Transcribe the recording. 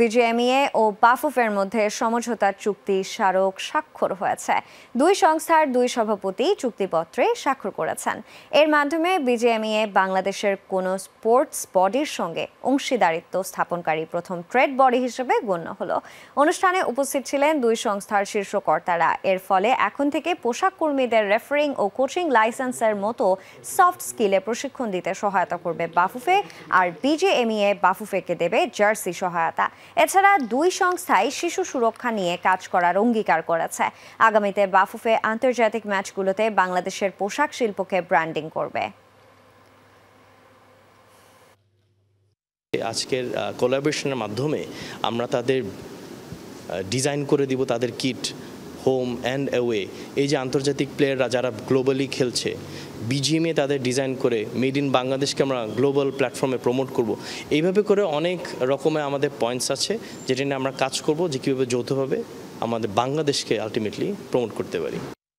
BGMEA ও বাফুফের মধ্যে সমঝোতা চুক্তি স্মারক স্বাক্ষর হয়েছে। দুই সংস্থার দুই সভাপতি চুক্তিপত্রে স্বাক্ষর করেছেন। এর মাধ্যমে বিজিএমইএ বাংলাদেশের কোনো স্পোর্টস বডির সঙ্গে অংশীদারিত্ব স্থাপনকারী প্রথম ট্রেড বডি হিসেবে গণ্য হলো। অনুষ্ঠানে উপস্থিত ছিলেন দুই সংস্থার শীর্ষ কর্তারা। এর ফলে এখন থেকে পোশাক কর্মীদের রেফারিং ও কোচিং লাইসেন্সের মতো সফট স্কিলে প্রশিক্ষণ দিতে সহায়তা করবে বাফুফে, আর বিজিএমইএ বাফুফেকে দেবে জার্সি সহায়তা। এছাড়া দুই সংস্থায় শিশু সুরক্ষা নিয়ে কাজ করার অঙ্গীকার করেছে। আগামীতে বাফুফে আন্তর্জাতিক ম্যাচগুলোতে বাংলাদেশের পোশাক শিল্পকে ব্র্যান্ডিং করবে। আজকের কোলাবোরেশনের মাধ্যমে আমরা তাদের ডিজাইন করে দিব তাদের কিট, হোম অ্যান্ড অ্যাওয়ে। এই যে আন্তর্জাতিক প্লেয়াররা যারা গ্লোবালি খেলছে, বিজিএমএ তাদের ডিজাইন করে মেড ইন বাংলাদেশকে আমরা গ্লোবাল প্ল্যাটফর্মে প্রমোট করব। এইভাবে করে অনেক রকমের আমাদের পয়েন্টস আছে যেটা নিয়ে আমরা কাজ করব, যে কীভাবে যৌথভাবে আমাদের বাংলাদেশকে আলটিমেটলি প্রমোট করতে পারি।